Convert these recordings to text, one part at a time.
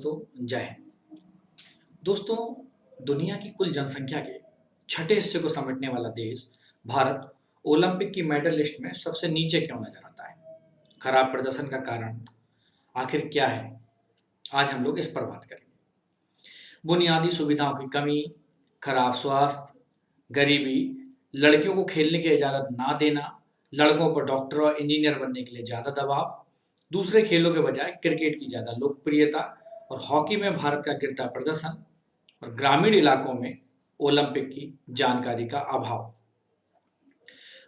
दोस्तों, जय हिंद। दोस्तों, दुनिया की कुल जनसंख्या के छठे हिस्से को समेटने वाला देश भारत ओलंपिक की मेडल लिस्ट में सबसे नीचे क्यों नजर आता है? खराब प्रदर्शन का कारण आखिर क्या है? आज हम लोग इस पर बात करेंगे। बुनियादी सुविधाओं की कमी, खराब स्वास्थ्य, गरीबी, लड़कियों को खेलने की इजाज़त ना देना, लड़कों पर डॉक्टर और इंजीनियर बनने के लिए ज़्यादा दबाव, दूसरे खेलों के बजाय क्रिकेट की ज़्यादा लोकप्रियता और हॉकी में भारत का गिरता प्रदर्शन और ग्रामीण इलाकों में ओलंपिक की जानकारी का अभाव।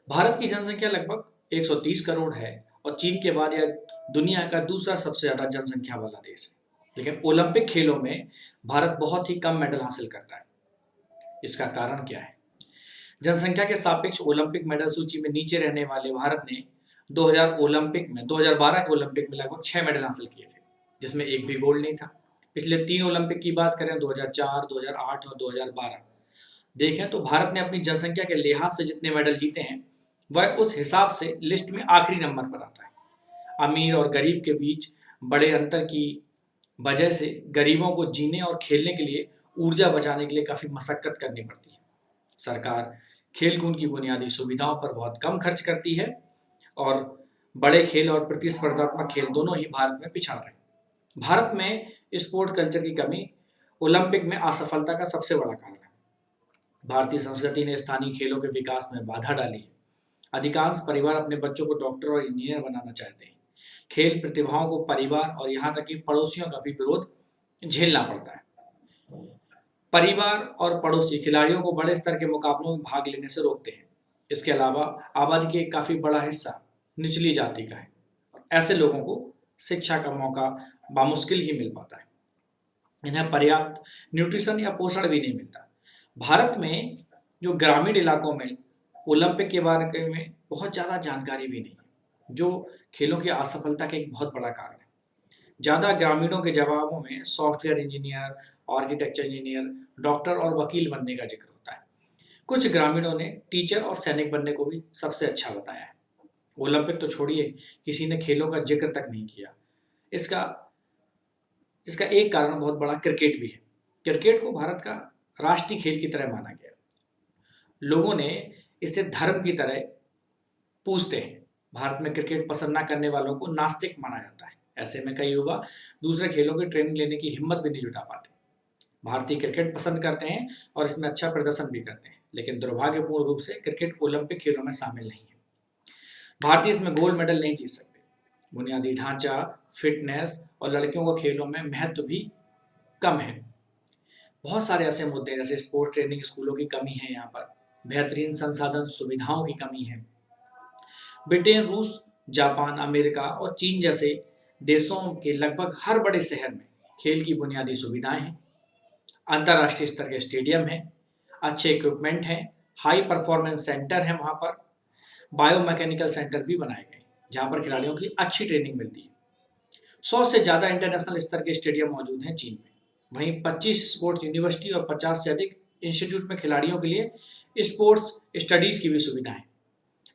भारत की जनसंख्या लगभग 130 करोड़ है और चीन के बाद यह दुनिया का दूसरा सबसे ज़्यादा जनसंख्या वाला देश है। लेकिन ओलंपिक खेलों में भारत बहुत ही कम मेडल हासिल करता है। इसका कारण क्या है? जनसंख्या के सापेक्ष ओलंपिक मेडल सूची में नीचे रहने वाले भारत ने 2012 के ओलंपिक में लगभग 6 मेडल हासिल किए थे, जिसमें एक भी गोल्ड नहीं था। पिछले 3 ओलंपिक की बात करें, 2004, 2008 और 2012, देखें तो भारत ने अपनी जनसंख्या के लिहाज से जितने मेडल जीते हैं, वह उस हिसाब से लिस्ट में आखिरी नंबर पर आता है। अमीर और गरीब के बीच बड़े अंतर की वजह से गरीबों को जीने और खेलने के लिए ऊर्जा बचाने के लिए काफ़ी मशक्कत करनी पड़ती है। सरकार खेल-कूद की बुनियादी सुविधाओं पर बहुत कम खर्च करती है और बड़े खेल और प्रतिस्पर्धात्मक खेल दोनों ही भारत में पिछड़ रहे हैं। भारत में स्पोर्ट कल्चर की कमी ओलंपिक में असफलता का सबसे बड़ा कारण है। भारतीय संस्कृति ने स्थानीय खेलों के विकास में बाधा डाली है। अधिकांश परिवार अपने बच्चों को डॉक्टर और इंजीनियर बनाना चाहते हैं। खेल प्रतिभाओं को परिवार और यहाँ तक कि पड़ोसियों का भी विरोध झेलना पड़ता है। परिवार और पड़ोसी खिलाड़ियों को बड़े स्तर के मुकाबलों में भाग लेने से रोकते हैं। इसके अलावा आबादी के एक काफ़ी बड़ा हिस्सा निचली जाति का है। ऐसे लोगों को शिक्षा का मौका बामुश्किल ही मिल पाता है। इन्हें पर्याप्त न्यूट्रिशन या पोषण भी नहीं मिलता। भारत में जो ग्रामीण इलाकों में ओलंपिक के बारे में बहुत ज़्यादा जानकारी भी नहीं है, जो खेलों की असफलता का एक बहुत बड़ा कारण है। ज़्यादा ग्रामीणों के जवाबों में software engineer, architecture engineer, doctor और वकील बनने का जिक्र होता है। कुछ ग्रामीणों ने टीचर और सैनिक बनने को भी सबसे अच्छा बताया है। ओलंपिक तो छोड़िए, किसी ने खेलों का जिक्र तक नहीं किया। इसका इसका एक कारण बहुत बड़ा क्रिकेट भी है। क्रिकेट को भारत का राष्ट्रीय खेल की तरह माना गया। लोगों ने इसे धर्म की तरह पूजते हैं। भारत में क्रिकेट पसंद ना करने वालों को नास्तिक माना जाता है। ऐसे में कई युवा दूसरे खेलों की ट्रेनिंग लेने की हिम्मत भी नहीं जुटा पाते। भारतीय क्रिकेट पसंद करते हैं और इसमें अच्छा प्रदर्शन भी करते हैं, लेकिन दुर्भाग्यपूर्ण रूप से क्रिकेट ओलंपिक खेलों में शामिल नहीं है। भारतीय इसमें गोल्ड मेडल नहीं जीत सकते। बुनियादी ढांचा, फिटनेस और लड़कियों को खेलों में महत्व भी कम है। बहुत सारे ऐसे मुद्दे जैसे स्पोर्ट्स ट्रेनिंग स्कूलों की कमी है, यहाँ पर बेहतरीन संसाधन सुविधाओं की कमी है। ब्रिटेन, रूस, जापान, अमेरिका और चीन जैसे देशों के लगभग हर बड़े शहर में खेल की बुनियादी सुविधाएं हैं। अंतर्राष्ट्रीय स्तर के स्टेडियम हैं, अच्छे इक्विपमेंट हैं, हाई परफॉर्मेंस सेंटर हैं, वहाँ पर बायोमैकेनिकल सेंटर भी बनाए गए जहाँ पर खिलाड़ियों की अच्छी ट्रेनिंग मिलती है। 100 से ज़्यादा इंटरनेशनल स्तर के स्टेडियम मौजूद हैं चीन में। वहीं 25 स्पोर्ट्स यूनिवर्सिटी और 50 से अधिक इंस्टीट्यूट में खिलाड़ियों के लिए स्पोर्ट्स स्टडीज़ की भी सुविधा है।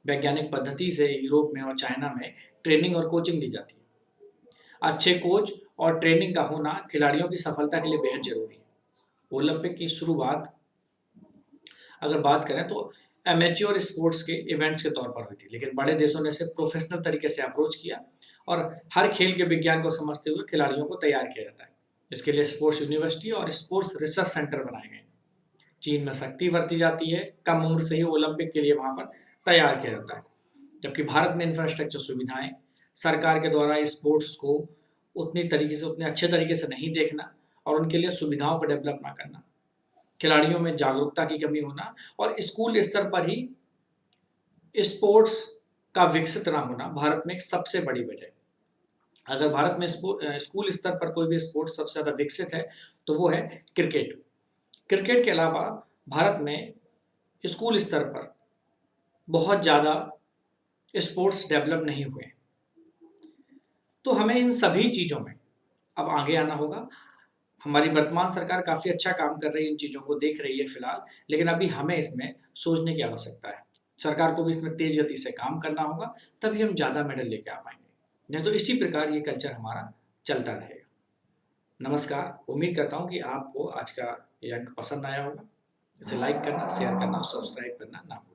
वैज्ञानिक पद्धति से यूरोप में और चाइना में ट्रेनिंग और कोचिंग दी जाती है। अच्छे कोच और ट्रेनिंग का होना खिलाड़ियों की सफलता के लिए बेहद जरूरी है। ओलंपिक की शुरुआत अगर बात करें तो एमेच्योर स्पोर्ट्स के इवेंट्स के तौर पर हुई थी, लेकिन बड़े देशों ने इसे प्रोफेशनल तरीके से अप्रोच किया और हर खेल के विज्ञान को समझते हुए खिलाड़ियों को तैयार किया जाता है। इसके लिए स्पोर्ट्स यूनिवर्सिटी और स्पोर्ट्स रिसर्च सेंटर बनाए गए। चीन में सख्ती बरती जाती है, कम उम्र से ही ओलंपिक के लिए वहाँ पर तैयार किया जाता है। जबकि भारत में इंफ्रास्ट्रक्चर सुविधाएं, सरकार के द्वारा स्पोर्ट्स को उतने अच्छे तरीके से नहीं देखना और उनके लिए सुविधाओं को डेवलप ना करना, खिलाड़ियों में जागरूकता की कमी होना और स्कूल स्तर पर ही स्पोर्ट्स का विकसित ना होना भारत में एक सबसे बड़ी वजह है। अगर भारत में स्कूल स्तर पर कोई भी स्पोर्ट्स सबसे ज़्यादा विकसित है तो वो है क्रिकेट। क्रिकेट के अलावा भारत में स्कूल स्तर पर बहुत ज़्यादा स्पोर्ट्स डेवलप नहीं हुए। तो हमें इन सभी चीज़ों में अब आगे आना होगा। हमारी वर्तमान सरकार काफ़ी अच्छा काम कर रही है, इन चीज़ों को देख रही है फिलहाल, लेकिन अभी हमें इसमें सोचने की आवश्यकता है। सरकार को भी इसमें तेज गति से काम करना होगा, तभी हम ज़्यादा मेडल लेके आ पाएंगे। नहीं तो इसी प्रकार ये कल्चर हमारा चलता रहेगा। नमस्कार। उम्मीद करता हूँ कि आपको आज का ये अंक पसंद आया होगा। इसे लाइक करना, शेयर करना और सब्सक्राइब करना ना भूलें।